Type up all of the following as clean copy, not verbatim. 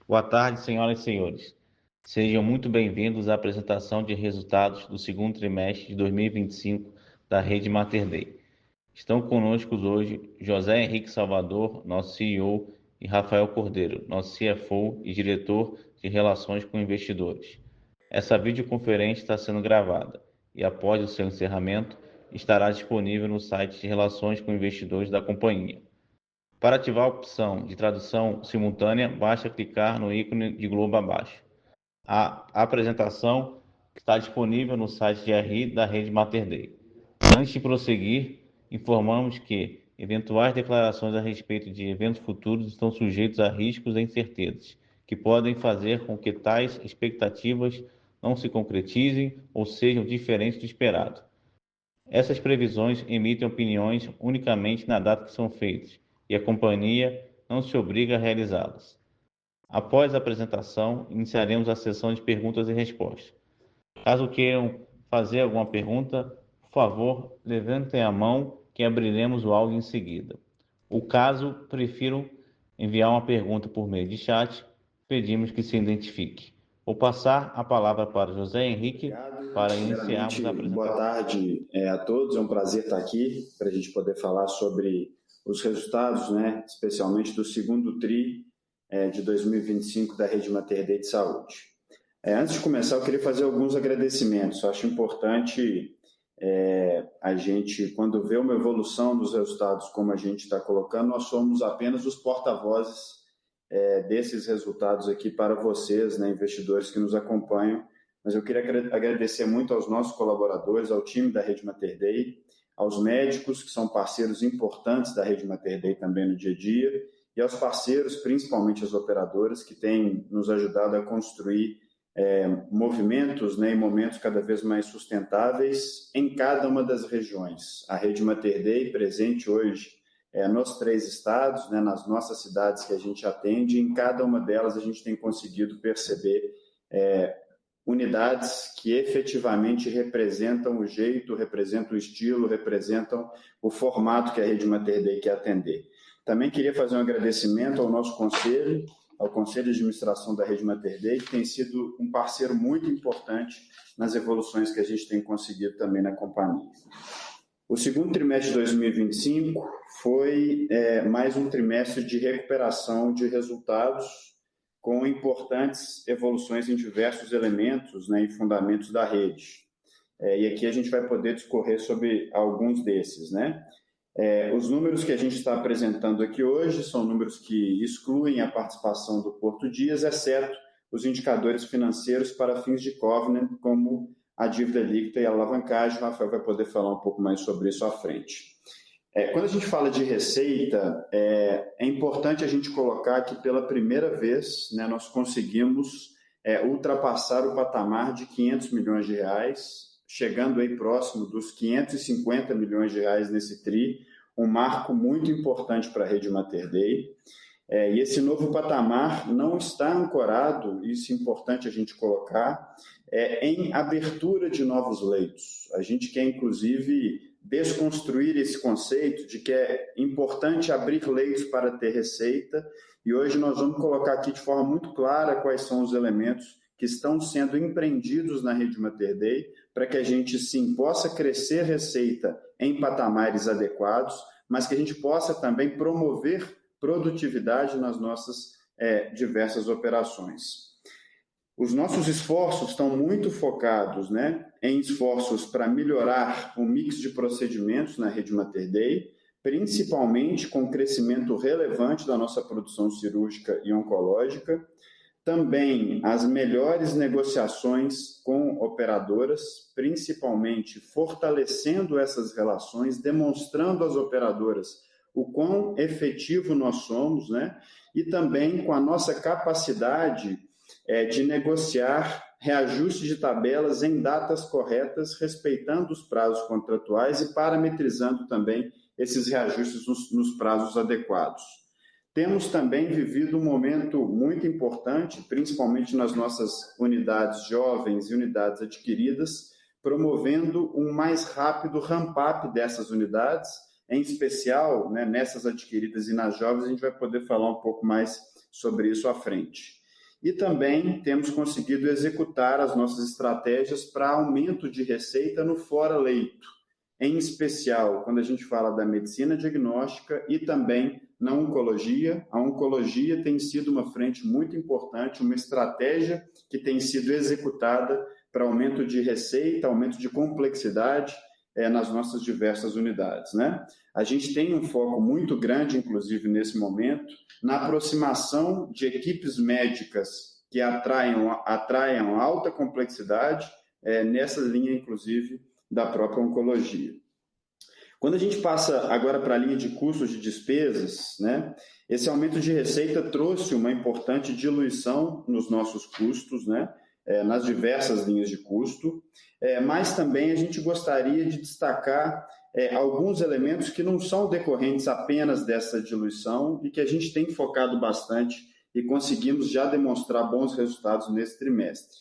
Boa tarde, senhoras e senhores. Sejam muito bem-vindos à apresentação de resultados do segundo trimestre de 2025 da Rede Mater Dei. Estão conosco hoje José Henrique Salvador, nosso CEO, e Rafael Cordeiro, nosso CFO e diretor de Relações com Investidores. Essa videoconferência está sendo gravada e, após o seu encerramento, estará disponível no site de Relações com Investidores da companhia. Para ativar a opção de tradução simultânea, basta clicar no ícone de globo abaixo. A apresentação está disponível no site de RI da Rede Mater Dei. Antes de prosseguir, informamos que eventuais declarações a respeito de eventos futuros estão sujeitos a riscos e incertezas, que podem fazer com que tais expectativas não se concretizem ou sejam diferentes do esperado. Essas previsões emitem opiniões unicamente na data que são feitas, e a companhia não se obriga a realizá-las. Após a apresentação, iniciaremos a sessão de perguntas e respostas. Caso queiram fazer alguma pergunta, por favor, levantem a mão que abriremos o áudio em seguida. O caso prefiram enviar uma pergunta por meio de chat, pedimos que se identifique. Vou passar a palavra para José Henrique para iniciarmos a apresentação. Boa tarde a todos, é um prazer estar aqui para a gente poder falar sobre os resultados, especialmente do segundo TRI de 2025 da Rede Mater Dei de Saúde. Antes de começar, eu queria fazer alguns agradecimentos. Eu acho importante a gente, quando vê uma evolução dos resultados como a gente está colocando, nós somos apenas os porta-vozes desses resultados aqui para vocês, investidores que nos acompanham. Mas eu queria agradecer muito aos nossos colaboradores, ao time da Rede Mater Dei, aos médicos, que são parceiros importantes da Rede Mater Dei também no dia a dia, e aos parceiros, principalmente as operadoras, que têm nos ajudado a construir movimentos e momentos cada vez mais sustentáveis em cada uma das regiões. A Rede Mater Dei presente hoje nos 3 estados, nas nossas cidades que a gente atende, em cada uma delas a gente tem conseguido perceber unidades que efetivamente representam o jeito, representam o estilo, representam o formato que a Rede Mater Dei quer atender. Também queria fazer um agradecimento ao nosso conselho, ao Conselho de Administração da Rede Mater Dei, que tem sido um parceiro muito importante nas evoluções que a gente tem conseguido também na companhia. O segundo trimestre de 2025 foi mais um trimestre de recuperação de resultados, com importantes evoluções em diversos elementos e fundamentos da rede. E aqui a gente vai poder discorrer sobre alguns desses. Os números que a gente está apresentando aqui hoje são números que excluem a participação do Porto Dias, exceto os indicadores financeiros para fins de covenant, como a dívida líquida e a alavancagem. O Rafael vai poder falar um pouco mais sobre isso à frente. Quando a gente fala de receita, é importante a gente colocar que pela primeira vez nós conseguimos ultrapassar o patamar de 500 milhões de reais, chegando aí próximo dos 550 milhões de reais nesse TRI, um marco muito importante para a Rede Mater Dei. E esse novo patamar não está ancorado, isso é importante a gente colocar, em abertura de novos leitos. A gente quer, inclusive, desconstruir esse conceito de que é importante abrir leitos para ter receita, e hoje nós vamos colocar aqui de forma muito clara quais são os elementos que estão sendo empreendidos na Rede Mater Dei para que a gente, sim, possa crescer receita em patamares adequados, mas que a gente possa também promover produtividade nas nossas diversas operações. Os nossos esforços estão muito focados em esforços para melhorar o mix de procedimentos na Rede Mater Dei, principalmente com o crescimento relevante da nossa produção cirúrgica e oncológica, também as melhores negociações com operadoras, principalmente fortalecendo essas relações, demonstrando às operadoras o quão efetivo nós somos, e também com a nossa capacidade de negociar reajuste de tabelas em datas corretas, respeitando os prazos contratuais e parametrizando também esses reajustes nos prazos adequados. Temos também vivido um momento muito importante, principalmente nas nossas unidades jovens e unidades adquiridas, promovendo um mais rápido ramp-up dessas unidades, em especial nessas adquiridas e nas jovens. A gente vai poder falar um pouco mais sobre isso à frente. e também temos conseguido executar as nossas estratégias para aumento de receita no fora-leito, em especial quando a gente fala da medicina diagnóstica e também na oncologia. A oncologia tem sido uma frente muito importante, uma estratégia que tem sido executada para aumento de receita, aumento de complexidade nas nossas diversas unidades, né? A gente tem um foco muito grande, inclusive nesse momento, na aproximação de equipes médicas que atraiam alta complexidade nessa linha, inclusive, da própria oncologia. Quando a gente passa agora para a linha de custos de despesas, né, esse aumento de receita trouxe uma importante diluição nos nossos custos, né, nas diversas linhas de custo, mas também a gente gostaria de destacar alguns elementos que não são decorrentes apenas dessa diluição e que a gente tem focado bastante e conseguimos já demonstrar bons resultados nesse trimestre.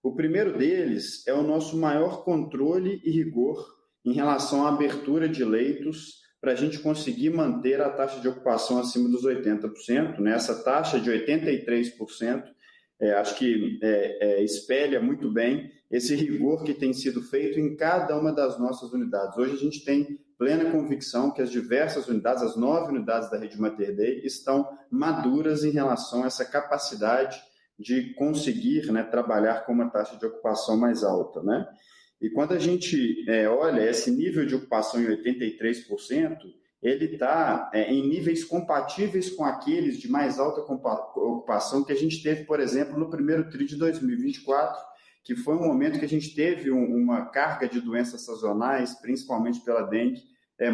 O primeiro deles é o nosso maior controle e rigor em relação à abertura de leitos para a gente conseguir manter a taxa de ocupação acima dos 80%, né? Essa taxa de 83%, acho que espelha muito bem esse rigor que tem sido feito em cada uma das nossas unidades. Hoje a gente tem plena convicção que as diversas unidades, as 9 unidades da Rede Mater Dei, estão maduras em relação a essa capacidade de conseguir, né, trabalhar com uma taxa de ocupação mais alta, né? E quando a gente olha esse nível de ocupação em 83%, ele está em níveis compatíveis com aqueles de mais alta ocupação que a gente teve, por exemplo, no primeiro TRI de 2024, que foi um momento que a gente teve uma carga de doenças sazonais, principalmente pela dengue,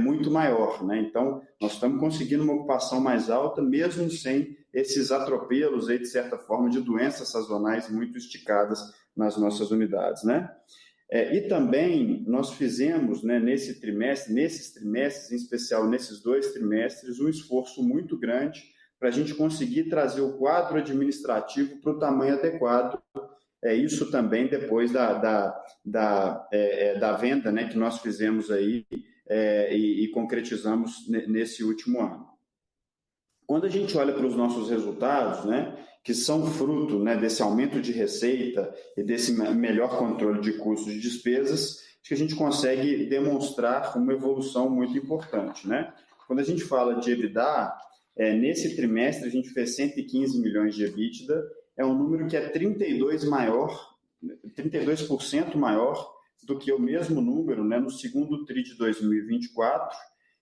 muito maior, né? Então, nós estamos conseguindo uma ocupação mais alta, mesmo sem esses atropelos, aí, de certa forma, de doenças sazonais muito esticadas nas nossas unidades, né? E também nós fizemos, né, nesses trimestres, em especial nesses 2 trimestres, um esforço muito grande para a gente conseguir trazer o quadro administrativo para o tamanho adequado. Isso também depois da venda, né, que nós fizemos aí e concretizamos nesse último ano. Quando a gente olha para os nossos resultados, né, que são fruto, né, desse aumento de receita e desse melhor controle de custos e despesas, acho que a gente consegue demonstrar uma evolução muito importante, né? Quando a gente fala de EBITDA, nesse trimestre a gente fez 115 milhões de EBITDA, é um número que é 32% maior do que o mesmo número, né, no segundo TRI de 2024,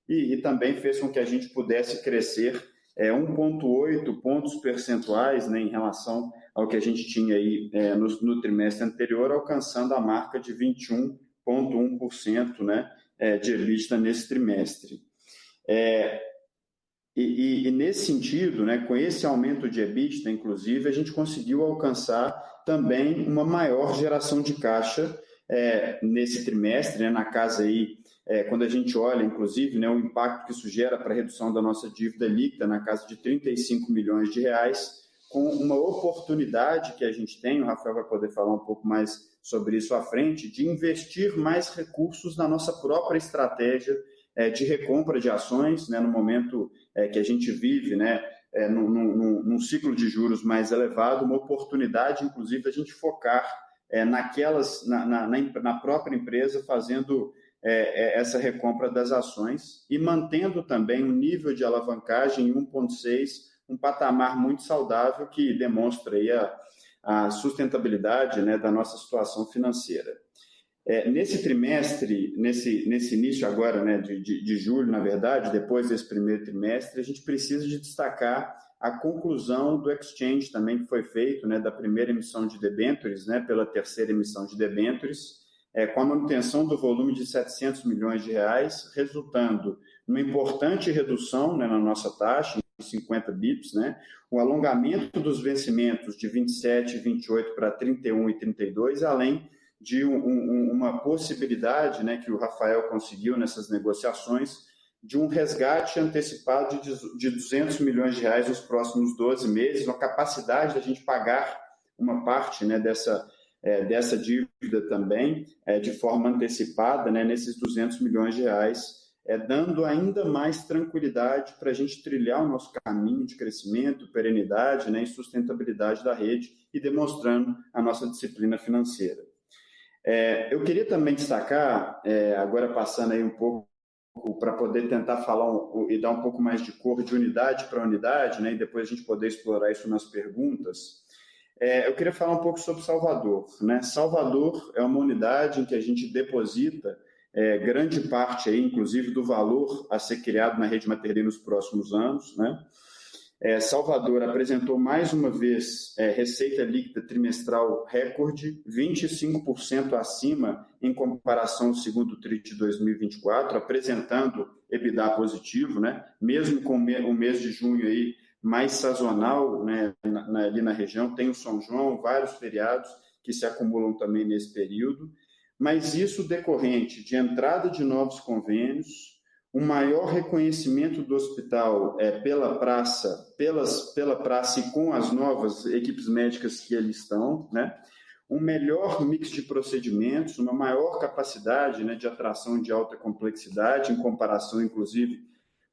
e também fez com que a gente pudesse crescer 1,8 pontos percentuais, né, em relação ao que a gente tinha aí no trimestre anterior, alcançando a marca de 21,1%, né, de EBITDA nesse trimestre. E nesse sentido, né, com esse aumento de EBITDA, inclusive, a gente conseguiu alcançar também uma maior geração de caixa nesse trimestre, né, na casa aí, quando a gente olha, inclusive, né, o impacto que isso gera para a redução da nossa dívida líquida na casa de 35 milhões de reais, com uma oportunidade que a gente tem, o Rafael vai poder falar um pouco mais sobre isso à frente, de investir mais recursos na nossa própria estratégia de recompra de ações, né, no momento que a gente vive, né, num ciclo de juros mais elevado, uma oportunidade, inclusive, a gente focar na própria empresa, fazendo essa recompra das ações e mantendo também um nível de alavancagem em 1,6, um patamar muito saudável que demonstra aí a sustentabilidade, né, da nossa situação financeira. Nesse trimestre, nesse início agora, né, de julho, na verdade, depois desse primeiro trimestre, a gente precisa de destacar a conclusão do exchange também que foi feito, né, da primeira emissão de debêntures, né, pela terceira emissão de debêntures, com a manutenção do volume de 700 milhões de reais, resultando numa importante redução, né, na nossa taxa, em 50 bips, né, o alongamento dos vencimentos de 27 e 28 para 31 e 32, além de uma possibilidade, né, que o Rafael conseguiu nessas negociações, de um resgate antecipado de 200 milhões de reais nos próximos 12 meses, uma capacidade da gente pagar uma parte, né, dessa dívida também de forma antecipada, né, nesses 200 milhões de reais dando ainda mais tranquilidade para a gente trilhar o nosso caminho de crescimento, perenidade, né, e sustentabilidade da rede e demonstrando a nossa disciplina financeira. Eu queria também destacar, agora passando aí um pouco para poder tentar falar e dar um pouco mais de cor de unidade para unidade, né, e depois a gente poder explorar isso nas perguntas. Eu queria falar um pouco sobre Salvador, né? Salvador é uma unidade em que a gente deposita grande parte, aí, inclusive, do valor a ser criado na Rede Mater Dei nos próximos anos, né? Salvador apresentou mais uma vez receita líquida trimestral recorde, 25% acima em comparação ao segundo TRI de 2024, apresentando EBITDA positivo, né? Mesmo com o mês de junho aí mais sazonal, né? Ali na região, tem o São João, vários feriados que se acumulam também nesse período, mas isso decorrente de entrada de novos convênios, um maior reconhecimento do hospital pela praça e com as novas equipes médicas que ali estão, né? Um melhor mix de procedimentos, uma maior capacidade, né, de atração de alta complexidade, em comparação, inclusive,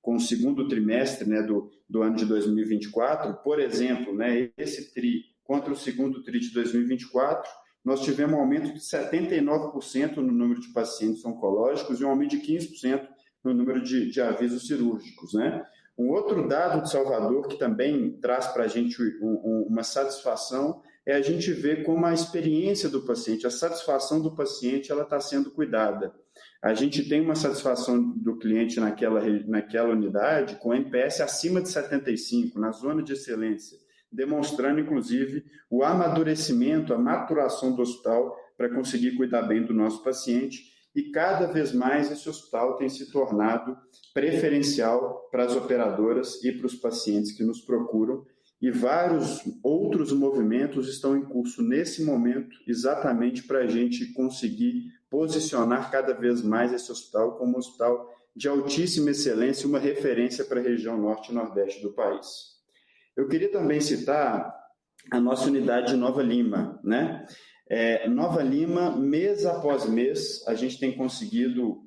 com o segundo trimestre, né, do ano de 2024. Por exemplo, né, esse TRI contra o segundo TRI de 2024, nós tivemos um aumento de 79% no número de pacientes oncológicos e um aumento de 15% no número de avisos cirúrgicos, né? Um outro dado de Salvador que também traz para a gente uma satisfação é a gente ver como a experiência do paciente, a satisfação do paciente, ela está sendo cuidada. A gente tem uma satisfação do cliente naquela unidade com NPS acima de 75, na zona de excelência, demonstrando, inclusive, o amadurecimento, a maturação do hospital para conseguir cuidar bem do nosso paciente. E cada vez mais esse hospital tem se tornado preferencial para as operadoras e para os pacientes que nos procuram. E vários outros movimentos estão em curso nesse momento, exatamente para a gente conseguir posicionar cada vez mais esse hospital como um hospital de altíssima excelência e uma referência para a região norte e nordeste do país. Eu queria também citar a nossa unidade de Nova Lima, né? Nova Lima, mês após mês, a gente tem conseguido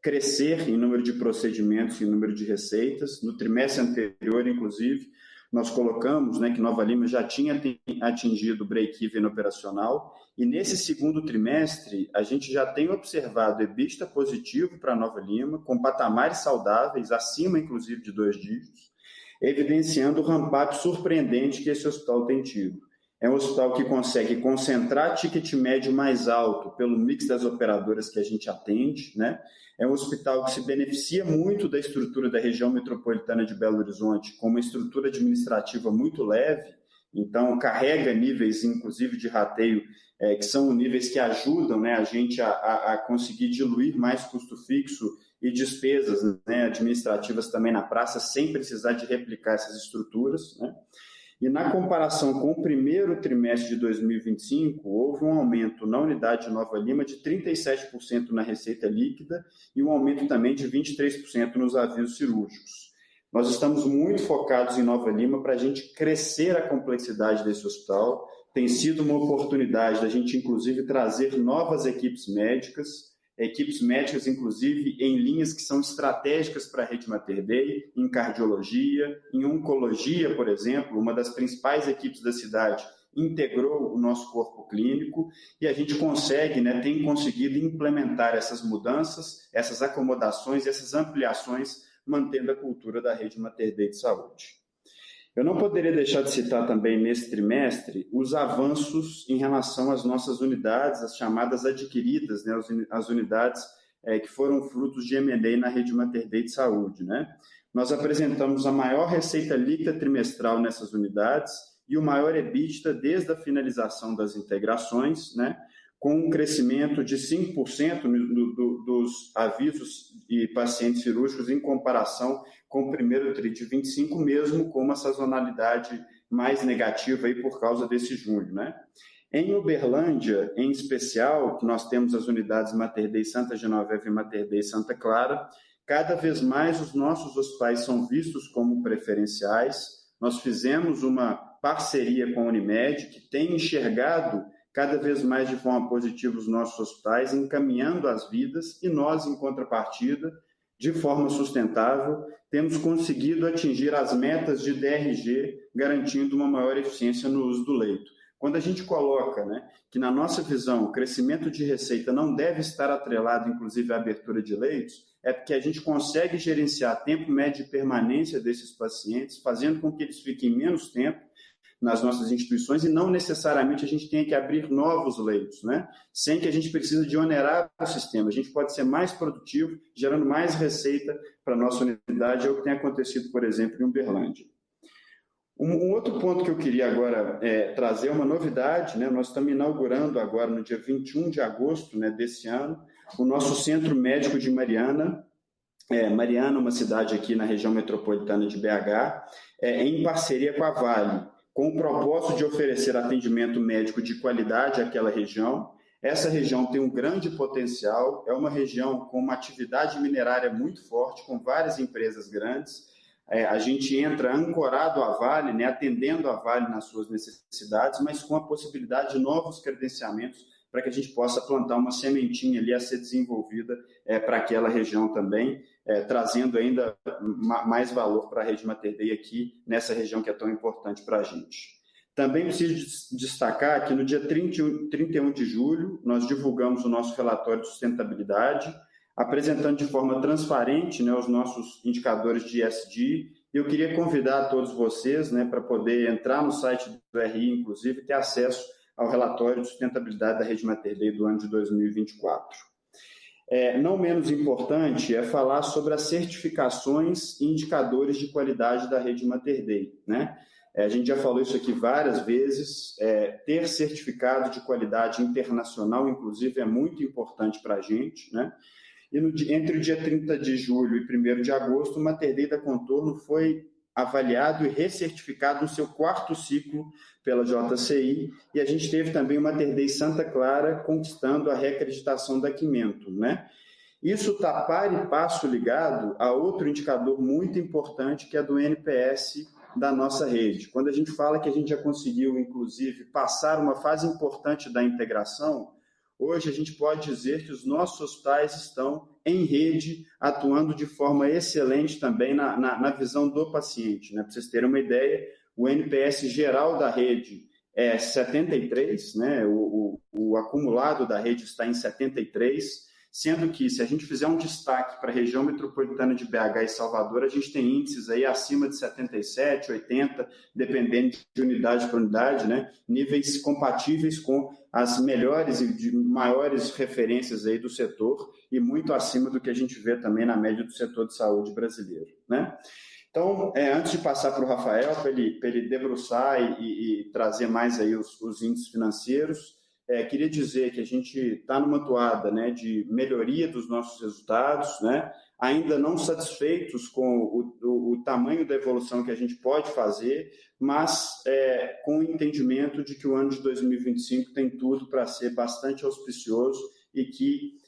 crescer em número de procedimentos, em número de receitas. No trimestre anterior, inclusive, nós colocamos, né, que Nova Lima já tinha atingido o break-even operacional, e nesse segundo trimestre, a gente já tem observado EBITDA positivo para Nova Lima, com patamares saudáveis, acima, inclusive, de 2 dígitos, evidenciando o ramp-up surpreendente que esse hospital tem tido. É um hospital que consegue concentrar ticket médio mais alto pelo mix das operadoras que a gente atende, né? É um hospital que se beneficia muito da estrutura da região metropolitana de Belo Horizonte, com uma estrutura administrativa muito leve, então carrega níveis, inclusive, de rateio, que são níveis que ajudam, né, a gente a conseguir diluir mais custo fixo e despesas, né, administrativas também na praça, sem precisar de replicar essas estruturas, né? E na comparação com o primeiro trimestre de 2025, houve um aumento na unidade de Nova Lima de 37% na receita líquida e um aumento também de 23% nos avisos cirúrgicos. Nós estamos muito focados em Nova Lima para a gente crescer a complexidade desse hospital. Tem sido uma oportunidade da gente, inclusive, trazer novas equipes médicas, inclusive, em linhas que são estratégicas para a Rede Mater Dei, em cardiologia, em oncologia, por exemplo, uma das principais equipes da cidade integrou o nosso corpo clínico e a gente consegue, né, tem conseguido implementar essas mudanças, essas acomodações, essas ampliações, mantendo a cultura da Rede Mater Dei de saúde. Eu não poderia deixar de citar também, nesse trimestre, os avanços em relação às nossas unidades, as chamadas adquiridas, né, as unidades que foram frutos de M&A na Rede Mater Dei de Saúde, né? Nós apresentamos a maior receita líquida trimestral nessas unidades e o maior EBITDA desde a finalização das integrações, né, com um crescimento de 5% dos avisos e pacientes cirúrgicos em comparação com o primeiro TRI de 25, mesmo com uma sazonalidade mais negativa aí por causa desse junho, né? Em Uberlândia, em especial, que nós temos as unidades Mater Dei Santa Genoveva e Mater Dei Santa Clara, cada vez mais os nossos hospitais são vistos como preferenciais. Nós fizemos uma parceria com a Unimed, que tem enxergado cada vez mais de forma positiva os nossos hospitais, encaminhando as vidas, e nós, em contrapartida, de forma sustentável, temos conseguido atingir as metas de DRG, garantindo uma maior eficiência no uso do leito. Quando a gente coloca, né, que na nossa visão o crescimento de receita não deve estar atrelado, inclusive, à abertura de leitos, é porque a gente consegue gerenciar tempo médio de permanência desses pacientes, fazendo com que eles fiquem menos tempo nas nossas instituições e não necessariamente a gente tenha que abrir novos leitos, né? Sem que a gente precise de onerar o sistema. A gente pode ser mais produtivo, gerando mais receita para a nossa unidade, é o que tem acontecido, por exemplo, em Uberlândia. Um outro ponto que eu queria agora trazer é uma novidade, né? Nós estamos inaugurando agora, no dia 21 de agosto, né, desse ano, o nosso Centro Médico de Mariana. Mariana, uma cidade aqui na região metropolitana de BH, em parceria com a Vale, com o propósito de oferecer atendimento médico de qualidade àquela região. Essa região tem um grande potencial, é uma região com uma atividade minerária muito forte, com várias empresas grandes. A gente entra ancorado à Vale, né, atendendo a Vale nas suas necessidades, mas com a possibilidade de novos credenciamentos para que a gente possa plantar uma sementinha ali a ser desenvolvida para aquela região também, trazendo ainda mais valor para a rede Mater Dei aqui nessa região que é tão importante para a gente. Também preciso destacar que no dia 31 de julho nós divulgamos o nosso relatório de sustentabilidade, apresentando de forma transparente, né, os nossos indicadores de ESG. Eu queria convidar todos vocês, né, para poder entrar no site do RI, inclusive, e ter acesso ao relatório de sustentabilidade da rede Mater Dei do ano de 2024. Não menos importante é falar sobre as certificações e indicadores de qualidade da rede Mater Dei, né? A gente já falou isso aqui várias vezes, ter certificado de qualidade internacional, inclusive, é muito importante para a gente, né? E entre o dia 30 de julho e 1º de agosto, o Mater Dei da Contorno foi avaliado e recertificado no seu 4º ciclo pela JCI, e a gente teve também o Mater Dei Santa Clara conquistando a reacreditação da Quimento, né? Isso está par e passo ligado a outro indicador muito importante, que é do NPS da nossa rede. Quando a gente fala que a gente já conseguiu, inclusive, passar uma fase importante da integração, hoje a gente pode dizer que os nossos hospitais estão em rede, atuando de forma excelente também na visão do paciente, né? Para vocês terem uma ideia, o NPS geral da rede é 73, né? O acumulado da rede está em 73, sendo que, se a gente fizer um destaque para a região metropolitana de BH e Salvador, a gente tem índices aí acima de 77, 80, dependendo de unidade para unidade, né? Níveis compatíveis com as melhores e de maiores referências aí do setor e muito acima do que a gente vê também na média do setor de saúde brasileiro, né? Então, antes de passar para o Rafael, para ele debruçar e trazer mais aí os índices financeiros, queria dizer que a gente está numa toada, né, de melhoria dos nossos resultados, né, ainda não satisfeitos com o tamanho da evolução que a gente pode fazer, mas com o entendimento de que o ano de 2025 tem tudo para ser bastante auspicioso e que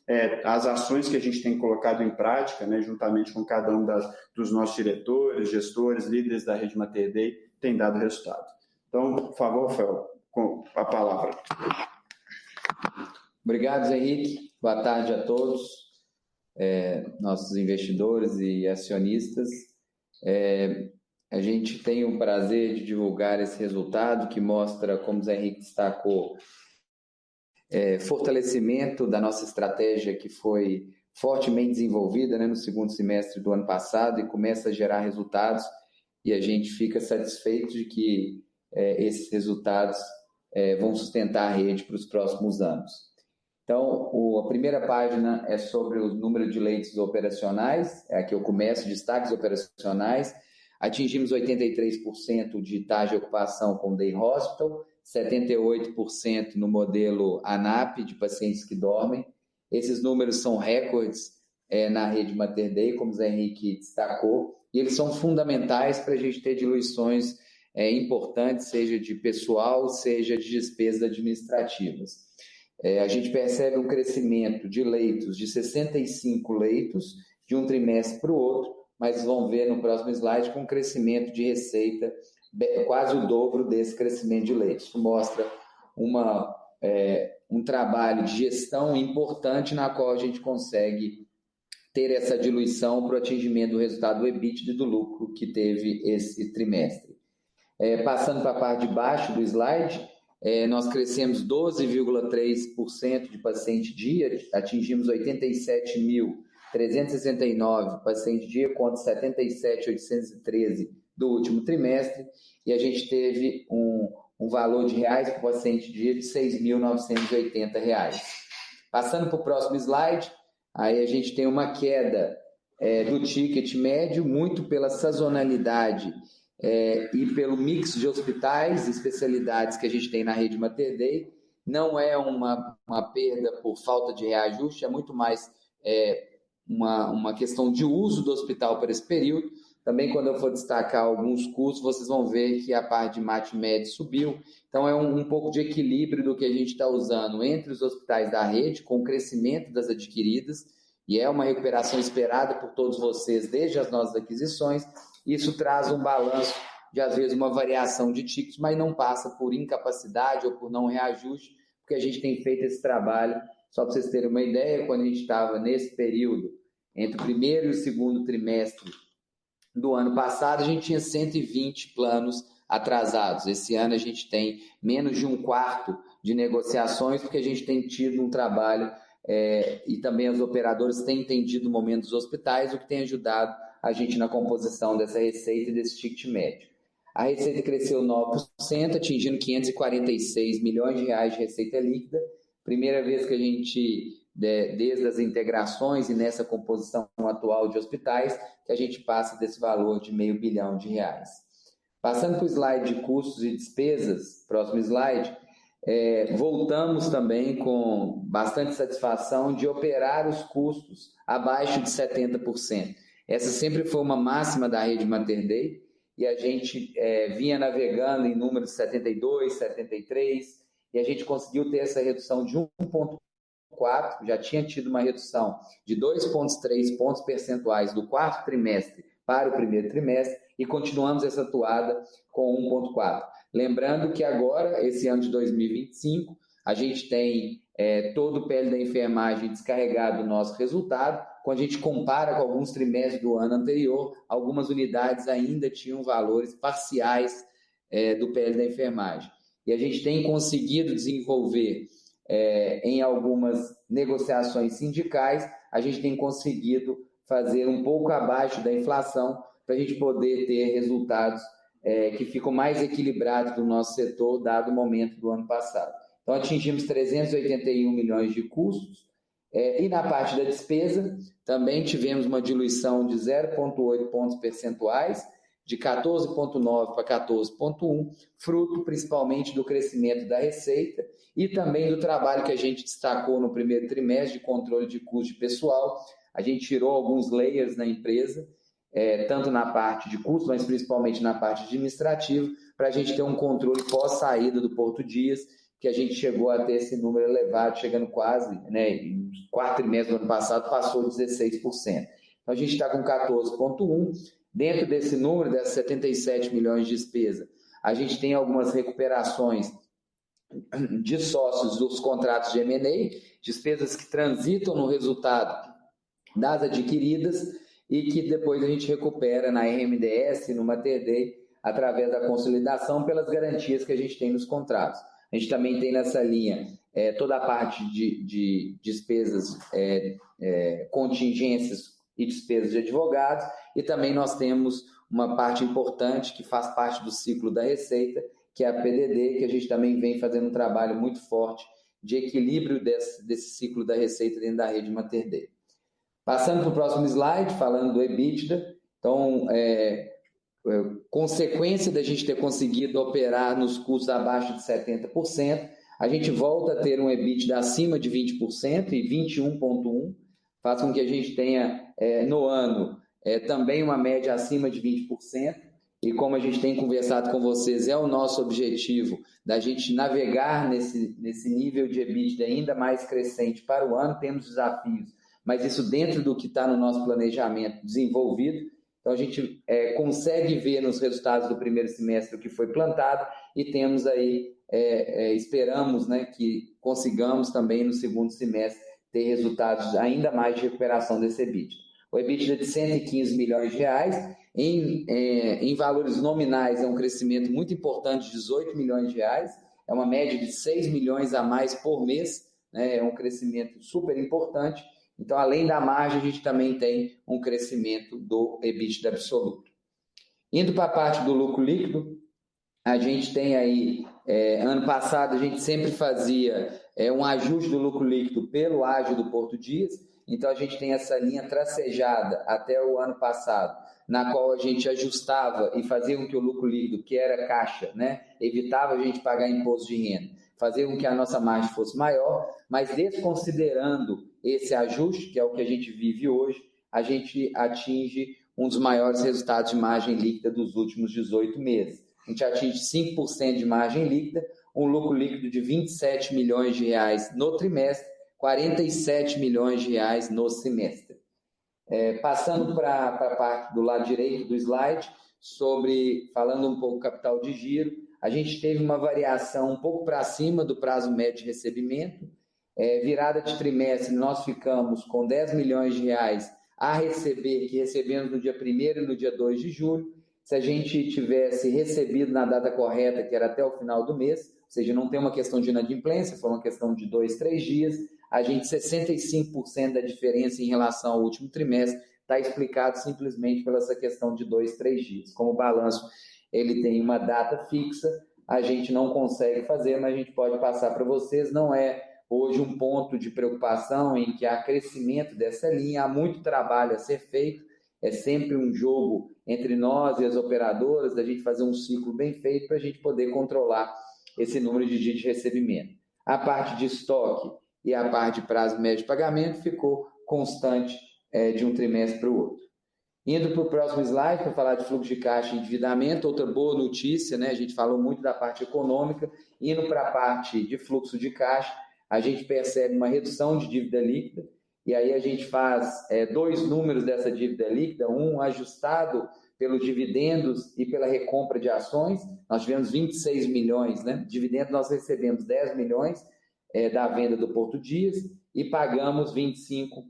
as ações que a gente tem colocado em prática, né, juntamente com cada um dos nossos diretores, gestores, líderes da rede Mater Dei, tem dado resultado. Então, por favor, Rafael, com a palavra. Obrigado, Henrique. Boa tarde a todos, nossos investidores e acionistas. A gente tem o prazer de divulgar esse resultado que mostra, como o Zé Henrique destacou, fortalecimento da nossa estratégia que foi fortemente desenvolvida, né, no segundo semestre do ano passado e começa a gerar resultados, e a gente fica satisfeito de que esses resultados vão sustentar a rede para os próximos anos. Então, a primeira página é sobre o número de leitos operacionais, aqui eu começo, destaques operacionais. Atingimos 83% de taxa de ocupação com Day Hospital, 78% no modelo ANAP, de pacientes que dormem. Esses números são recordes na rede Mater Dei, como o Zé Henrique destacou, e eles são fundamentais para a gente ter diluições importantes, seja de pessoal, seja de despesas administrativas. A gente percebe um crescimento de leitos de 65 leitos de um trimestre para o outro, mas vão ver no próximo slide com um crescimento de receita quase o dobro desse crescimento de leitos. Isso mostra um trabalho de gestão importante na qual a gente consegue ter essa diluição para o atingimento do resultado do EBITDA e do lucro que teve esse trimestre. Passando para a parte de baixo do slide, nós crescemos 12,3% de paciente dia, atingimos 87.369 paciente dia contra 77.813 do último trimestre, e a gente teve um valor de reais por paciente dia de R$ 6.980. Passando para o próximo slide, aí a gente tem uma queda do ticket médio, muito pela sazonalidade e pelo mix de hospitais e especialidades que a gente tem na rede Mater Dei. Não é uma perda por falta de reajuste, é muito mais uma questão de uso do hospital para esse período. Também, quando eu for destacar alguns custos, vocês vão ver que a parte de MAT/MED subiu. Então, é um pouco de equilíbrio do que a gente está usando entre os hospitais da rede, com o crescimento das adquiridas, e é uma recuperação esperada por todos vocês desde as nossas aquisições. Isso traz um balanço de, às vezes, uma variação de tickets, mas não passa por incapacidade ou por não reajuste, porque a gente tem feito esse trabalho. Só para vocês terem uma ideia, quando a gente estava nesse período, entre o primeiro e o segundo trimestre do ano passado, a gente tinha 120 planos atrasados. Esse ano a gente tem menos de um quarto de negociações, porque a gente tem tido um trabalho e também os operadores têm entendido o momento dos hospitais, o que tem ajudado a gente na composição dessa receita e desse ticket médio. A receita cresceu 9%, atingindo 546 milhões de reais de receita líquida. Primeira vez que a gente, desde as integrações e nessa composição atual de hospitais, que a gente passa desse valor de R$500 milhão. Passando para o slide de custos e despesas, próximo slide, voltamos também com bastante satisfação de operar os custos abaixo de 70%. Essa sempre foi uma máxima da rede Mater Dei, e a gente vinha navegando em números 72, 73, e a gente conseguiu ter essa redução de 1,4, já tinha tido uma redução de 2,3 pontos percentuais do quarto trimestre para o primeiro trimestre, e continuamos essa toada com 1,4. Lembrando que agora, esse ano de 2025, a gente tem todo o PL da enfermagem descarregado do nosso resultado. Quando a gente compara com alguns trimestres do ano anterior, algumas unidades ainda tinham valores parciais do PL da enfermagem. E a gente tem conseguido desenvolver em algumas negociações sindicais, a gente tem conseguido fazer um pouco abaixo da inflação para a gente poder ter resultados que ficam mais equilibrados do nosso setor, dado o momento do ano passado. Então, atingimos 381 milhões de custos, e na parte da despesa, também tivemos uma diluição de 0,8 pontos percentuais, de 14,9 para 14,1, fruto principalmente do crescimento da receita e também do trabalho que a gente destacou no primeiro trimestre de controle de custo de pessoal. A gente tirou alguns layers na empresa, tanto na parte de custo, mas principalmente na parte administrativa, para a gente ter um controle pós-saída do Porto Dias, que a gente chegou a ter esse número elevado, chegando quase, em quarto trimestre do ano passado, passou de 16%. Então, a gente está com 14,1%. Dentro desse número, dessas 77 milhões de despesa, a gente tem algumas recuperações de sócios dos contratos de M&A, despesas que transitam no resultado das adquiridas e que depois a gente recupera na RMDS, no Mater Dei, através da consolidação pelas garantias que a gente tem nos contratos. A gente também tem nessa linha toda a parte de despesas, contingências e despesas de advogados, e também nós temos uma parte importante que faz parte do ciclo da receita, que é a PDD, que a gente também vem fazendo um trabalho muito forte de equilíbrio desse ciclo da receita dentro da rede Mater Dei. Passando para o próximo slide, falando do EBITDA, então, consequência da gente ter conseguido operar nos custos abaixo de 70%, a gente volta a ter um EBITDA acima de 20% e 21,1%, faz com que a gente tenha no ano também uma média acima de 20%, e como a gente tem conversado com vocês, é o nosso objetivo da gente navegar nesse nível de EBITDA ainda mais crescente para o ano. Temos desafios, mas isso dentro do que está no nosso planejamento desenvolvido. Então, a gente consegue ver nos resultados do primeiro semestre o que foi plantado e temos aí, esperamos que consigamos também no segundo semestre ter resultados ainda mais de recuperação desse EBITDA. o EBITDA de 115 milhões de reais, em valores nominais é um crescimento muito importante de 18 milhões de reais, é uma média de 6 milhões a mais por mês, né? É um crescimento super importante. Então, além da margem, a gente também tem um crescimento do EBITDA absoluto. Indo para a parte do lucro líquido, a gente tem aí, ano passado a gente sempre fazia um ajuste do lucro líquido pelo ágio do Porto Dias, então a gente tem essa linha tracejada até o ano passado, na qual a gente ajustava e fazia com que o lucro líquido, que era caixa, né, evitava a gente pagar imposto de renda, fazia com que a nossa margem fosse maior, mas desconsiderando esse ajuste, que é o que a gente vive hoje, a gente atinge um dos maiores resultados de margem líquida dos últimos 18 meses. A gente atinge 5% de margem líquida, um lucro líquido de 27 milhões de reais no trimestre, 47 milhões de reais no semestre. Passando para a parte do lado direito do slide, falando um pouco do capital de giro, a gente teve uma variação um pouco para cima do prazo médio de recebimento. Virada de trimestre, nós ficamos com 10 milhões de reais a receber, que recebemos no dia 1º e no dia 2 de julho. Se a gente tivesse recebido na data correta, que era até o final do mês, ou seja, não tem uma questão de inadimplência, foi uma questão de 2, 3 dias, a gente 65% da diferença em relação ao último trimestre está explicado simplesmente pela essa questão de 2, 3 dias. Como o balanço ele tem uma data fixa, a gente não consegue fazer, mas a gente pode passar para vocês, não é hoje um ponto de preocupação em que há crescimento dessa linha, há muito trabalho a ser feito, é sempre um jogo entre nós e as operadoras, da gente fazer um ciclo bem feito para a gente poder controlar esse número de dias de recebimento. A parte de estoque e a parte de prazo médio de pagamento ficou constante de um trimestre para o outro. Indo para o próximo slide, para falar de fluxo de caixa e endividamento, outra boa notícia, né? A gente falou muito da parte econômica, indo para a parte de fluxo de caixa, a gente percebe uma redução de dívida líquida, e aí a gente faz 2 números dessa dívida líquida, um ajustado pelos dividendos e pela recompra de ações, nós tivemos 26 milhões, né? Dividendo nós recebemos 10 milhões da venda do Porto Dias e pagamos 25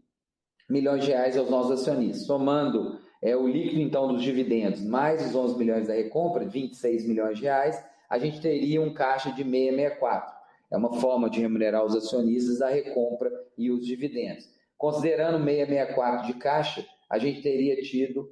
milhões de reais aos nossos acionistas. Somando o líquido, então, dos dividendos, mais os 11 milhões da recompra, 26 milhões de reais, a gente teria um caixa de 664. É uma forma de remunerar os acionistas a recompra e os dividendos. Considerando 664 de caixa, a gente teria tido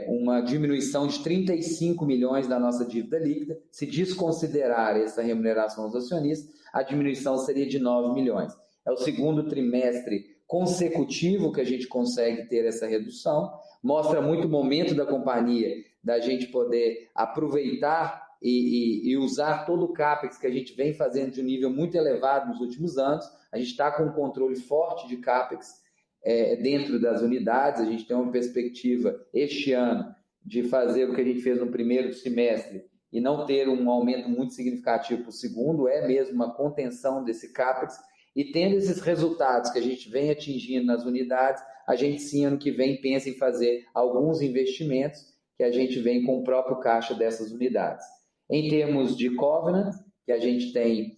uma diminuição de 35 milhões da nossa dívida líquida. Se desconsiderar essa remuneração aos acionistas, a diminuição seria de 9 milhões. É o segundo trimestre consecutivo que a gente consegue ter essa redução, mostra muito o momento da companhia, da gente poder aproveitar e usar todo o CAPEX que a gente vem fazendo de um nível muito elevado nos últimos anos. A gente está com um controle forte de CAPEX dentro das unidades, a gente tem uma perspectiva este ano de fazer o que a gente fez no primeiro semestre e não ter um aumento muito significativo para o segundo, mesmo uma contenção desse CAPEX, e tendo esses resultados que a gente vem atingindo nas unidades, a gente sim, ano que vem, pensa em fazer alguns investimentos que a gente vem com o próprio caixa dessas unidades. Em termos de covenant, que a gente tem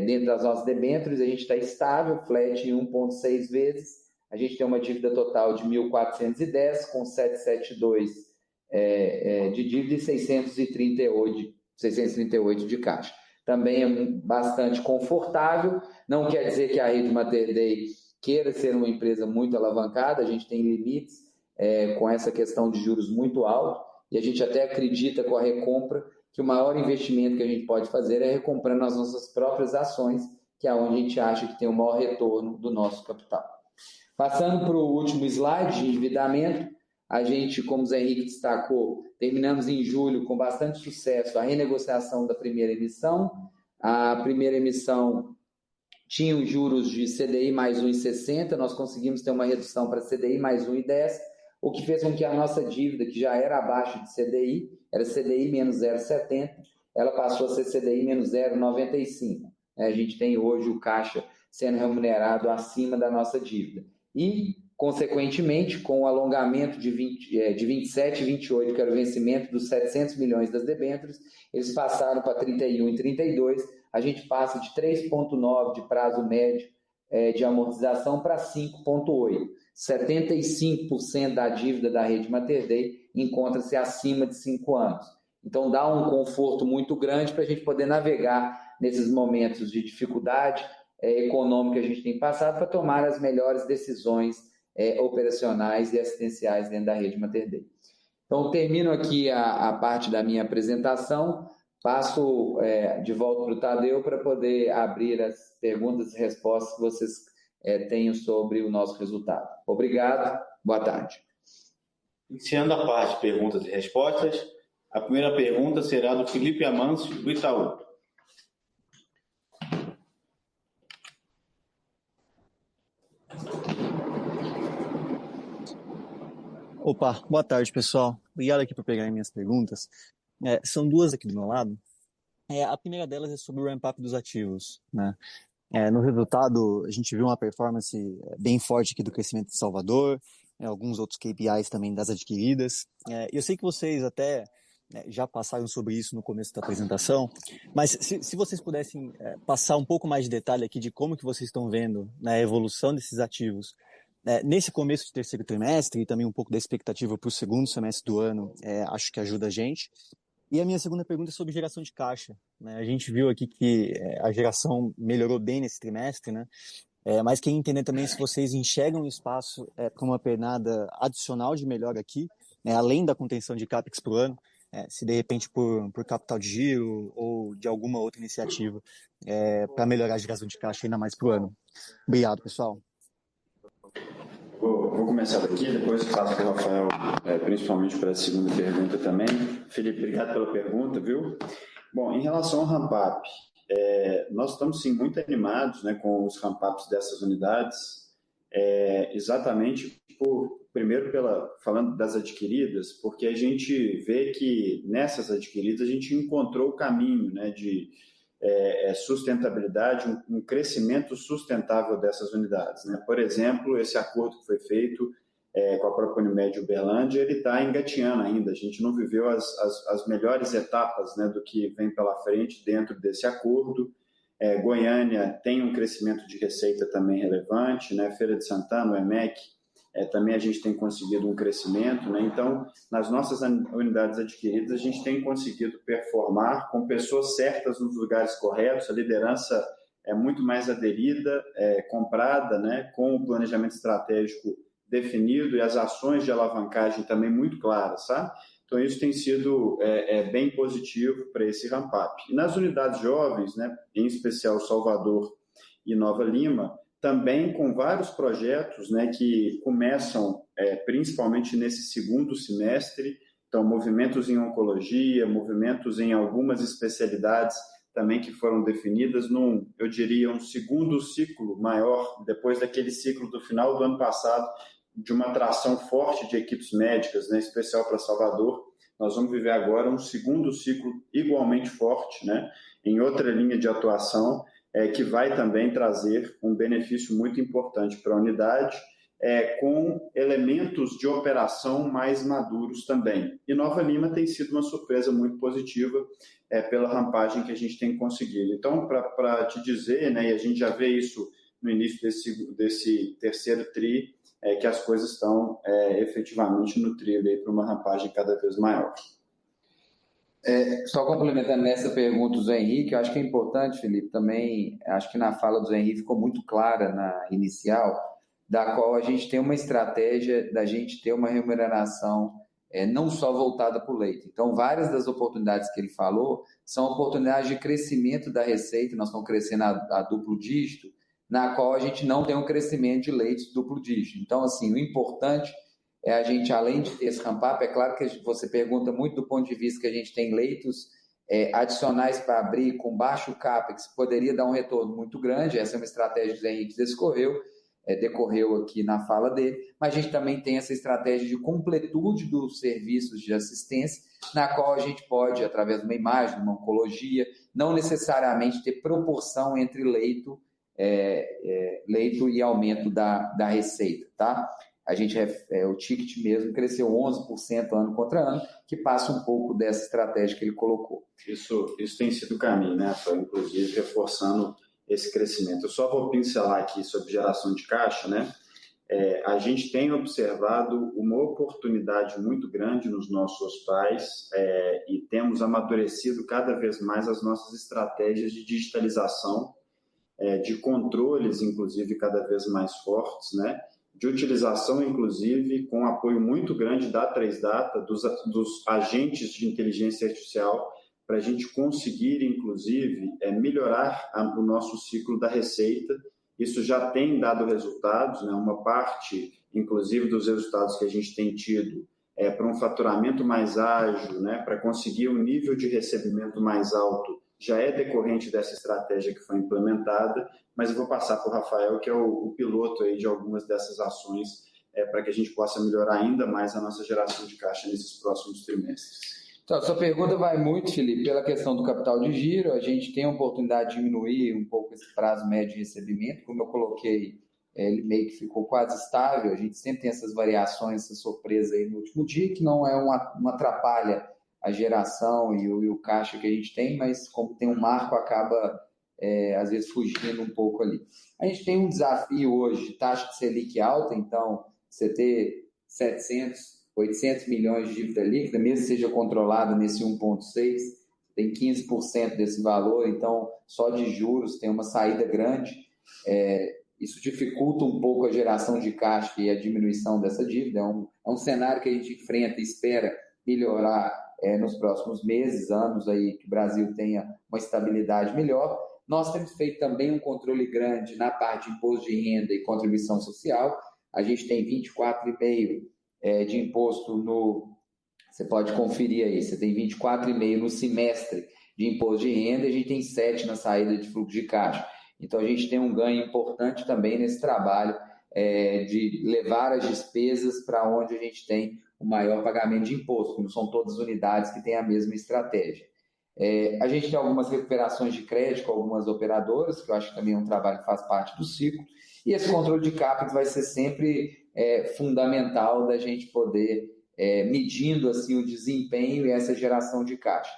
dentro das nossas debêntures, a gente está estável, flat em 1,6 vezes, a gente tem uma dívida total de 1.410, com 772 de dívida e 638 de caixa. Também é bastante confortável, não quer dizer que a Rede Mater Dei queira ser uma empresa muito alavancada, a gente tem limites com essa questão de juros muito altos, e a gente até acredita com a recompra que o maior investimento que a gente pode fazer é recomprando as nossas próprias ações, que é onde a gente acha que tem o maior retorno do nosso capital. Passando para o último slide de endividamento, a gente, como o Zé Henrique destacou, terminamos em julho com bastante sucesso a renegociação da primeira emissão. A primeira emissão tinha os juros de CDI mais 1,60, nós conseguimos ter uma redução para CDI mais 1,10, o que fez com que a nossa dívida, que já era abaixo de CDI, era CDI menos 0,70, ela passou a ser CDI menos 0,95. A gente tem hoje o caixa sendo remunerado acima da nossa dívida. E, consequentemente, com o alongamento de 27 e 28, que era o vencimento dos 700 milhões das debêntures, eles passaram para 31 e 32, a gente passa de 3,9 de prazo médio de amortização para 5,8. 75% da dívida da rede Mater Dei encontra-se acima de 5 anos. Então, dá um conforto muito grande para a gente poder navegar nesses momentos de dificuldade econômica que a gente tem passado para tomar as melhores decisões operacionais e assistenciais dentro da rede Mater Dei. Então, termino aqui a parte da minha apresentação, passo de volta para o Tadeu para poder abrir as perguntas e respostas que vocês tenham sobre o nosso resultado. Obrigado, boa tarde. Iniciando a parte de perguntas e respostas, a primeira pergunta será do Felipe Amâncio, do Itaú. Opa, boa tarde, pessoal. Obrigado aqui por pegarem minhas perguntas. São duas aqui do meu lado. A primeira delas é sobre o ramp-up dos ativos, né? No resultado, a gente viu uma performance bem forte aqui do crescimento de Salvador, alguns outros KPIs também das adquiridas. Eu sei que vocês até já passaram sobre isso no começo da apresentação, mas se vocês pudessem passar um pouco mais de detalhe aqui de como que vocês estão vendo, né, a evolução desses ativos nesse começo de terceiro trimestre e também um pouco da expectativa para o segundo semestre do ano, acho que ajuda a gente. E a minha segunda pergunta é sobre geração de caixa, né? A gente viu aqui que a geração melhorou bem nesse trimestre, né? Mas queria entender também se vocês enxergam espaço para uma pernada adicional de melhora aqui, né, além da contenção de CAPEX para o ano, se de repente por capital de giro ou de alguma outra iniciativa para melhorar a geração de caixa ainda mais para o ano. Obrigado, pessoal. Vou começar daqui, depois passo para o Rafael, principalmente para a segunda pergunta também. Felipe, obrigado pela pergunta, viu? Bom, em relação ao ramp-up, nós estamos sim muito animados, né, com os ramp-ups dessas unidades, exatamente primeiro falando das adquiridas, porque a gente vê que nessas adquiridas a gente encontrou o caminho, né, de sustentabilidade, um crescimento sustentável dessas unidades, né? Por exemplo, esse acordo que foi feito com a própria Unimed Uberlândia, ele está engatinhando ainda, a gente não viveu as melhores etapas, né, do que vem pela frente dentro desse acordo. Goiânia tem um crescimento de receita também relevante, né? Feira de Santana, o EMEC, também a gente tem conseguido um crescimento, né? Então, nas nossas unidades adquiridas, a gente tem conseguido performar com pessoas certas nos lugares corretos, a liderança é muito mais aderida, comprada, né? Com o planejamento estratégico definido e as ações de alavancagem também muito claras, sabe? Então, isso tem sido bem positivo para esse ramp-up. E nas unidades jovens, né? Em especial Salvador e Nova Lima, também com vários projetos, né, que começam principalmente nesse segundo semestre, então movimentos em oncologia, movimentos em algumas especialidades também que foram definidas eu diria, um segundo ciclo maior, depois daquele ciclo do final do ano passado, de uma atração forte de equipes médicas, né, especial para Salvador. Nós vamos viver agora um segundo ciclo igualmente forte, né, em outra linha de atuação, que vai também trazer um benefício muito importante para a unidade, com elementos de operação mais maduros também. E Nova Lima tem sido uma surpresa muito positiva pela rampagem que a gente tem conseguido. Então, para te dizer, né, e a gente já vê isso no início desse terceiro TRI, que as coisas estão efetivamente no trilho para uma rampagem cada vez maior. Só complementando nessa pergunta do Zé Henrique, eu acho que é importante, Felipe, também, acho que na fala do Zé Henrique ficou muito clara na inicial, da qual a gente tem uma estratégia da gente ter uma remuneração não só voltada para o leito. Então, várias das oportunidades que ele falou são oportunidades de crescimento da receita, nós estamos crescendo a duplo dígito, na qual a gente não tem um crescimento de leitos duplo dígito. Então, assim, o importante a gente, além de ter esse ramp-up, é claro que você pergunta muito do ponto de vista que a gente tem leitos adicionais para abrir com baixo CAPEX, poderia dar um retorno muito grande, essa é uma estratégia que o Zé Henrique decorreu aqui na fala dele, mas a gente também tem essa estratégia de completude dos serviços de assistência, na qual a gente pode, através de uma imagem, de uma oncologia, não necessariamente ter proporção entre leito e aumento da receita, tá? A gente, o ticket mesmo cresceu 11% ano contra ano, que passa um pouco dessa estratégia que ele colocou. Isso tem sido o caminho, né? Foi, inclusive, reforçando esse crescimento. Eu só vou pincelar aqui sobre geração de caixa, né? A gente tem observado uma oportunidade muito grande nos nossos hospitais e temos amadurecido cada vez mais as nossas estratégias de digitalização, de controles, inclusive, cada vez mais fortes, né? De utilização, inclusive, com apoio muito grande da 3Data, dos agentes de inteligência artificial, para a gente conseguir, inclusive, melhorar o nosso ciclo da receita. Isso já tem dado resultados, né? Uma parte, inclusive, dos resultados que a gente tem tido para um faturamento mais ágil, né? Para conseguir um nível de recebimento mais alto, já é decorrente dessa estratégia que foi implementada, mas eu vou passar para o Rafael, que é o piloto aí de algumas dessas ações, para que a gente possa melhorar ainda mais a nossa geração de caixa nesses próximos trimestres. Então, sua pergunta vai muito, Felipe, pela questão do capital de giro. A gente tem a oportunidade de diminuir um pouco esse prazo médio de recebimento. Como eu coloquei, ele meio que ficou quase estável. A gente sempre tem essas variações, essa surpresa aí no último dia, que não é uma atrapalha a geração e o caixa que a gente tem, mas como tem um marco, acaba, às vezes, fugindo um pouco ali. A gente tem um desafio hoje de taxa de Selic alta, então, você ter 800 milhões de dívida líquida, mesmo que seja controlada nesse 1,6, tem 15% desse valor, então só de juros tem uma saída grande. Isso dificulta um pouco a geração de caixa e a diminuição dessa dívida. É um cenário que a gente enfrenta e espera melhorar nos próximos meses, anos, aí, que o Brasil tenha uma estabilidade melhor. Nós temos feito também um controle grande na parte de imposto de renda e contribuição social. A gente tem 24,5% de imposto você pode conferir aí, você tem 24,5% no semestre de imposto de renda e a gente tem 7% na saída de fluxo de caixa. Então, a gente tem um ganho importante também nesse trabalho de levar as despesas para onde a gente tem o maior pagamento de imposto, não são todas as unidades que têm a mesma estratégia. A gente tem algumas recuperações de crédito com algumas operadoras, que eu acho que também é um trabalho que faz parte do ciclo, e esse controle de CAPEX vai ser sempre fundamental da gente poder medindo assim o desempenho e essa geração de caixa.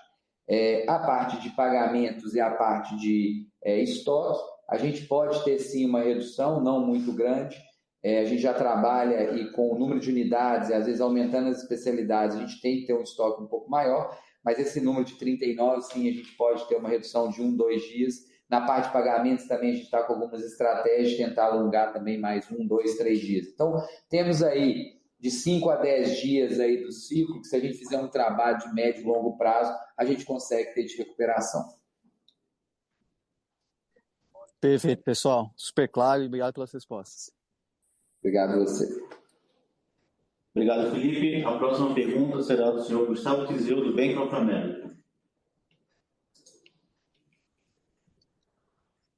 A parte de pagamentos e a parte de estoque, a gente pode ter sim uma redução, não muito grande. A gente já trabalha e com o número de unidades, e às vezes aumentando as especialidades, a gente tem que ter um estoque um pouco maior, mas esse número de 39, sim, a gente pode ter uma redução de 1, 2 dias. Na parte de pagamentos também a gente está com algumas estratégias de tentar alongar também mais 1, 2, 3 dias. Então, temos aí de 5 a 10 dias aí do ciclo, que se a gente fizer um trabalho de médio e longo prazo, a gente consegue ter de recuperação. Perfeito, pessoal. Super claro e obrigado pelas respostas. Obrigado a você. Obrigado, Felipe. A próxima pergunta será do senhor Gustavo Tizeu, do Bank of America.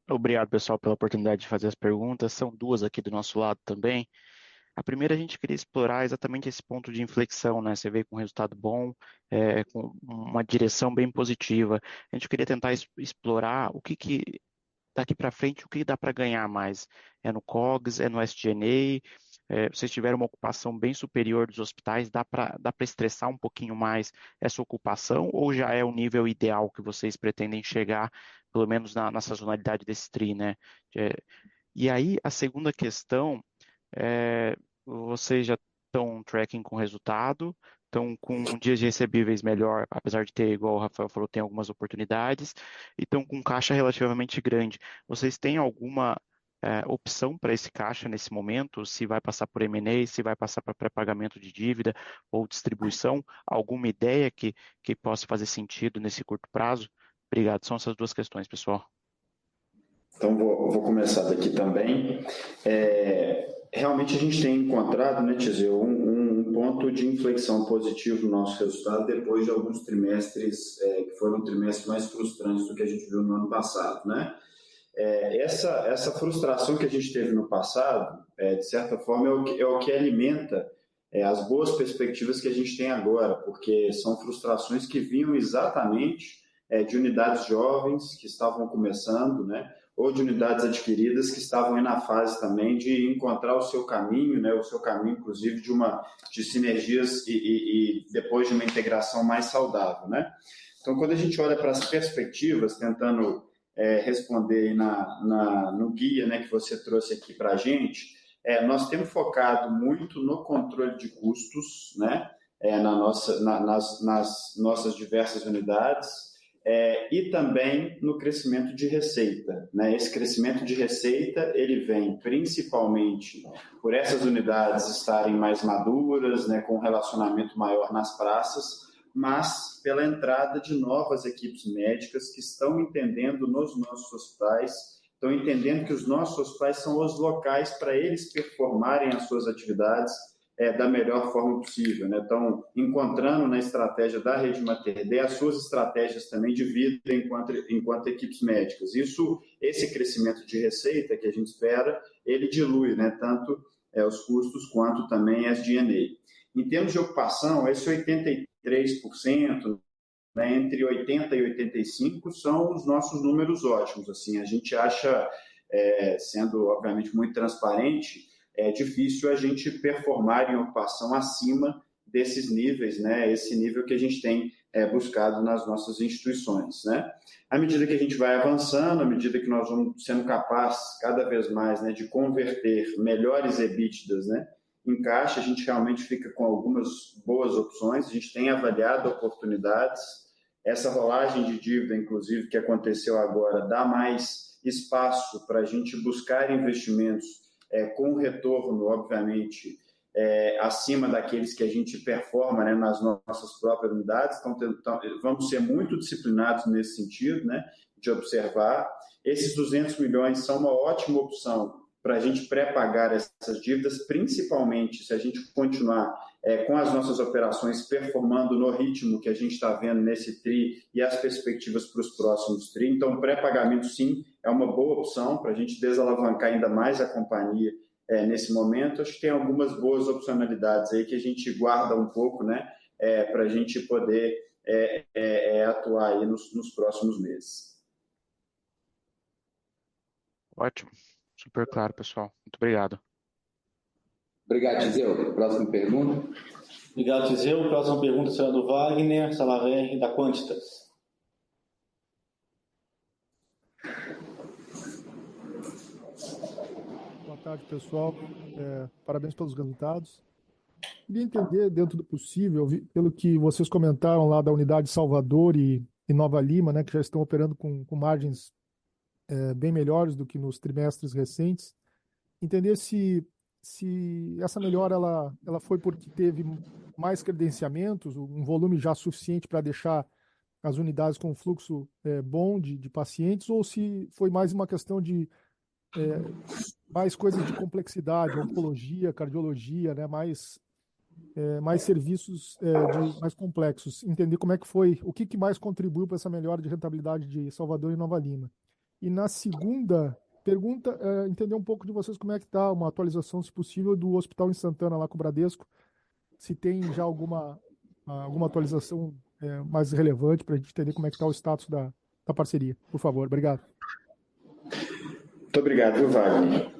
Obrigado, pessoal, pela oportunidade de fazer as perguntas. São duas aqui do nosso lado também. A primeira, a gente queria explorar exatamente esse ponto de inflexão, né? Você veio com um resultado bom, com uma direção bem positiva. A gente queria tentar explorar o que daqui para frente, o que dá para ganhar mais. É no COGS, é no SG&A? Vocês tiveram uma ocupação bem superior dos hospitais, dá para estressar um pouquinho mais essa ocupação ou já é o nível ideal que vocês pretendem chegar, pelo menos na sazonalidade desse TRI, né? E aí, a segunda questão, vocês já estão tracking com resultado, estão com dias de recebíveis melhor, apesar de ter, igual o Rafael falou, tem algumas oportunidades, e estão com caixa relativamente grande. Vocês têm alguma opção para esse caixa nesse momento? Se vai passar por M&A, se vai passar para pré-pagamento de dívida ou distribuição? Alguma ideia que possa fazer sentido nesse curto prazo? Obrigado. São essas duas questões, pessoal. Então, vou começar daqui também. Realmente a gente tem encontrado, né, Tizeu, um ponto de inflexão positivo no nosso resultado depois de alguns trimestres que foram trimestres mais frustrantes do que a gente viu no ano passado, né? Essa frustração que a gente teve no passado, de certa forma, é o que alimenta as boas perspectivas que a gente tem agora, porque são frustrações que vinham exatamente de unidades jovens que estavam começando, né? Ou de unidades adquiridas que estavam aí na fase também de encontrar o seu caminho, né? O seu caminho, inclusive, de sinergias e depois de uma integração mais saudável, né? Então, quando a gente olha para as perspectivas, tentando responder aí no guia, né, que você trouxe aqui para a gente, nós temos focado muito no controle de custos, né? Nas nossas diversas unidades, e também no crescimento de receita, né? Esse crescimento de receita ele vem principalmente por essas unidades estarem mais maduras, né? Com um relacionamento maior nas praças, mas pela entrada de novas equipes médicas que estão entendendo nos nossos hospitais, estão entendendo que os nossos hospitais são os locais para eles performarem as suas atividades da melhor forma possível, né? Estão encontrando na estratégia da Rede Mater Dei as suas estratégias também de vida enquanto equipes médicas. Esse crescimento de receita que a gente espera, ele dilui, né? Tanto os custos quanto também as G&A. Em termos de ocupação, esse 83%, né, entre 80% e 85% são os nossos números ótimos. Assim, a gente acha, sendo obviamente muito transparente, é difícil a gente performar em ocupação acima desses níveis, né? Esse nível que a gente tem buscado nas nossas instituições, né? À medida que a gente vai avançando, à medida que nós vamos sendo capazes cada vez mais, né, de converter melhores EBITDAs, né, em caixa, a gente realmente fica com algumas boas opções, a gente tem avaliado oportunidades. Essa rolagem de dívida, inclusive, que aconteceu agora, dá mais espaço para a gente buscar investimentos com retorno, obviamente, acima daqueles que a gente performa, né, nas nossas próprias unidades. Então, vamos ser muito disciplinados nesse sentido, né, de observar. Esses 200 milhões são uma ótima opção para a gente pré-pagar essas dívidas, principalmente se a gente continuar com as nossas operações performando no ritmo que a gente está vendo nesse TRI e as perspectivas para os próximos TRI. Então, pré-pagamento, sim, é uma boa opção para a gente desalavancar ainda mais a companhia nesse momento. Acho que tem algumas boas opcionalidades aí que a gente guarda um pouco, né, para a gente poder atuar aí nos próximos meses. Ótimo. Super claro, pessoal. Muito obrigado. Obrigado, Tizeu. Próxima pergunta. Obrigado, Tizeu. Próxima pergunta será do Wagner Salaverri, da Quantitas. Boa tarde, pessoal. Parabéns pelos resultados. Queria entender, dentro do possível, pelo que vocês comentaram lá da unidade Salvador e Nova Lima, né, que já estão operando com margens bem melhores do que nos trimestres recentes, entender se essa melhora ela foi porque teve mais credenciamentos, um volume já suficiente para deixar as unidades com um fluxo bom de pacientes, ou se foi mais uma questão de mais coisas de complexidade, oncologia, cardiologia, né, mais serviços mais complexos. Entender como é que foi, o que mais contribuiu para essa melhora de rentabilidade de Salvador e Nova Lima. E na segunda pergunta, entender um pouco de vocês como é que está uma atualização, se possível, do Hospital em Santana, lá com o Bradesco, se tem já alguma atualização mais relevante para a gente entender como é que está o status da parceria. Por favor, obrigado. Muito obrigado, viu, Wagner?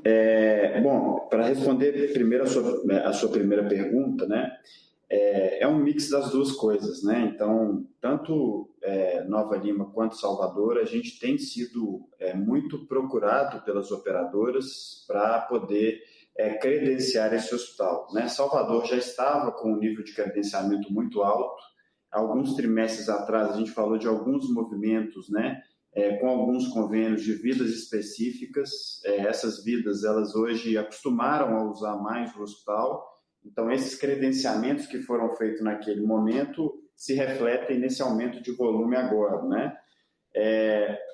Bom, para responder primeiro a sua primeira pergunta, né, é um mix das duas coisas, né? Então, tanto Nova Lima quanto Salvador, a gente tem sido muito procurado pelas operadoras para poder credenciar esse hospital, né? Salvador já estava com um nível de credenciamento muito alto. Alguns trimestres atrás, a gente falou de alguns movimentos, né? Com alguns convênios de vidas específicas. Essas vidas, elas hoje acostumaram a usar mais o hospital. Então, esses credenciamentos que foram feitos naquele momento se refletem nesse aumento de volume agora, né?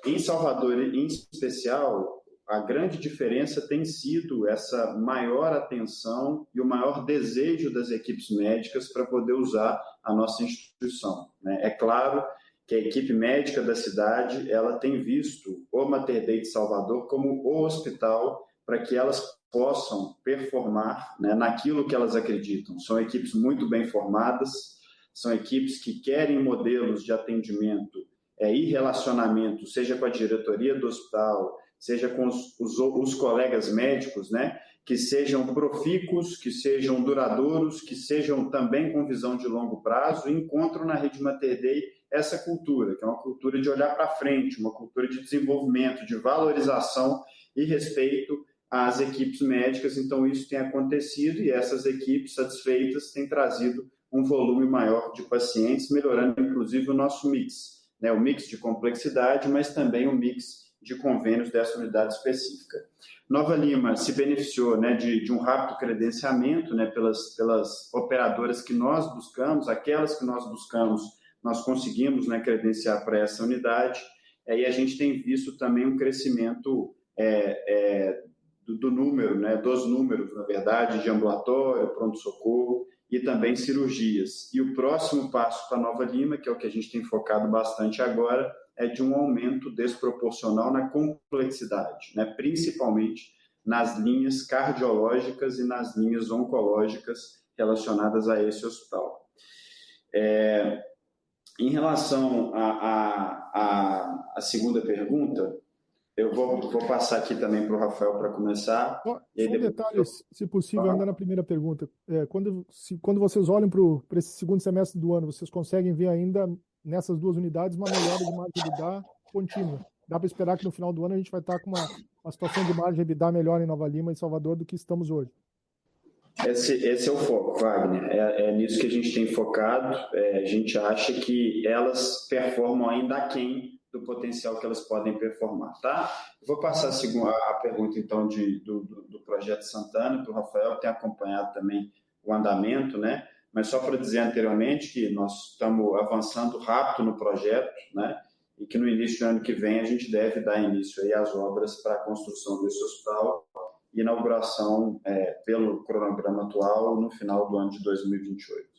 Em Salvador, em especial, a grande diferença tem sido essa maior atenção e o maior desejo das equipes médicas para poder usar a nossa instituição, né? É claro que a equipe médica da cidade, ela tem visto o Mater Dei de Salvador como o hospital para que elas possam performar, né, naquilo que elas acreditam. São equipes muito bem formadas, são equipes que querem modelos de atendimento e relacionamento, seja com a diretoria do hospital, seja com os colegas médicos, né, que sejam profícuos, que sejam duradouros, que sejam também com visão de longo prazo, e encontram na Rede Mater Dei essa cultura, que é uma cultura de olhar para frente, uma cultura de desenvolvimento, de valorização e respeito às equipes médicas. Então, isso tem acontecido e essas equipes satisfeitas têm trazido um volume maior de pacientes, melhorando, inclusive, o nosso mix, né? O mix de complexidade, mas também o mix de convênios dessa unidade específica. Nova Lima se beneficiou, né, de um rápido credenciamento, né, pelas operadoras que nós buscamos, aquelas que nós buscamos, nós conseguimos, né, credenciar para essa unidade, e a gente tem visto também um crescimento do número, né, dos números, na verdade, de ambulatório, pronto-socorro e também cirurgias. E o próximo passo para Nova Lima, que é o que a gente tem focado bastante agora, é de um aumento desproporcional na complexidade, né? Principalmente nas linhas cardiológicas e nas linhas oncológicas relacionadas a esse hospital. Em relação à segunda pergunta, eu vou passar aqui também para o Rafael para começar. Só um detalhe, se possível, ainda na primeira pergunta. Quando vocês olham para esse segundo semestre do ano, vocês conseguem ver ainda nessas duas unidades uma melhora de margem de EBITDA contínua? Dá para esperar que no final do ano a gente vai estar com uma situação de margem de EBITDA melhor em Nova Lima e Salvador do que estamos hoje? Esse é o foco, Wagner. É nisso que a gente tem focado. A gente acha que elas performam ainda aquém do potencial que elas podem performar, tá? Vou passar a pergunta, então, do Projeto Santana para o Rafael, que tem acompanhado também o andamento, né? Mas só para dizer anteriormente que nós estamos avançando rápido no projeto, né? E que no início do ano que vem a gente deve dar início aí às obras para a construção desse hospital e inauguração pelo cronograma atual no final do ano de 2028.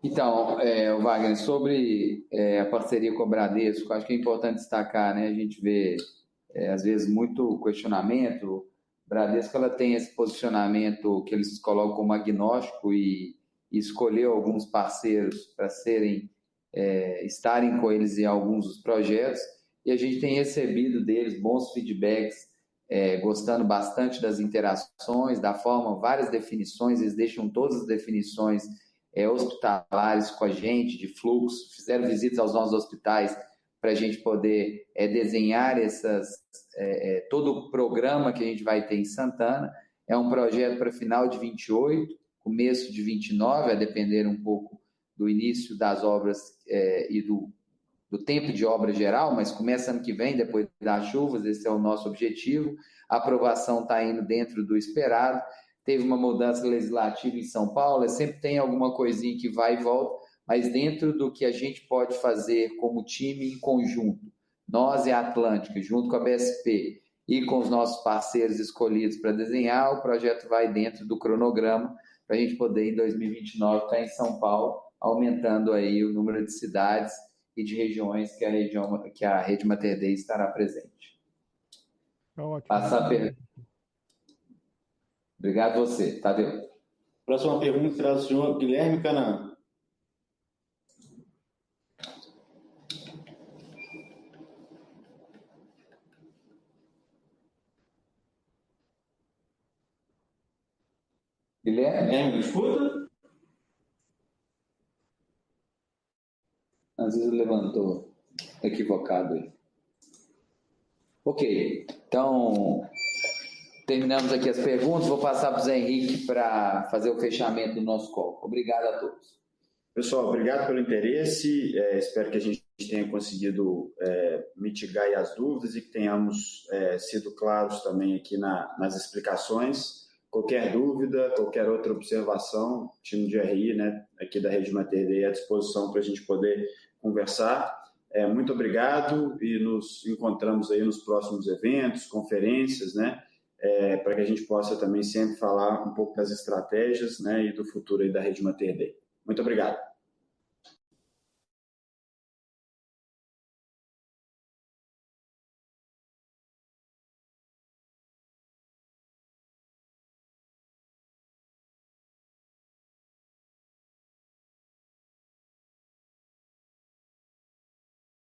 Então, Wagner, sobre a parceria com o Bradesco, acho que é importante destacar, né? A gente vê, às vezes, muito questionamento. O Bradesco ela tem esse posicionamento que eles colocam como agnóstico e escolheu alguns parceiros para estarem com eles em alguns dos projetos, e a gente tem recebido deles bons feedbacks, gostando bastante das interações, da forma, várias definições, eles deixam todas as definições hospitalares com a gente, de fluxo, fizeram visitas aos nossos hospitais para a gente poder desenhar todo o programa que a gente vai ter em Santana. É um projeto para final de 28, começo de 29, a depender um pouco do início das obras e do tempo de obra geral, mas começa ano que vem, depois das chuvas, esse é o nosso objetivo. A aprovação está indo dentro do esperado. Teve uma mudança legislativa em São Paulo, sempre tem alguma coisinha que vai e volta, mas dentro do que a gente pode fazer como time em conjunto, nós e a Atlântica, junto com a BSP e com os nossos parceiros escolhidos para desenhar, o projeto vai dentro do cronograma para a gente poder, em 2029, estar em São Paulo, aumentando aí o número de cidades e de regiões que a Rede Mater Dei estará presente. Ótimo. Passar a pergunta. Obrigado a você, Tadeu. Próxima pergunta será do senhor Guilherme Canaan. Guilherme, Me escuta? às vezes levantou equivocado aí. Ok, então terminamos aqui as perguntas. Vou passar para o Zé Henrique para fazer o fechamento do nosso call. Obrigado a todos. Pessoal, obrigado pelo interesse. Espero que a gente tenha conseguido mitigar aí as dúvidas e que tenhamos sido claros também aqui nas explicações. Qualquer dúvida, qualquer outra observação, o time de RI, né, aqui da Rede Mater Dei à disposição para a gente poder conversar. Muito obrigado e nos encontramos aí nos próximos eventos, conferências, né, para que a gente possa também sempre falar um pouco das estratégias, né, e do futuro aí da Rede Mater Dei. Muito obrigado.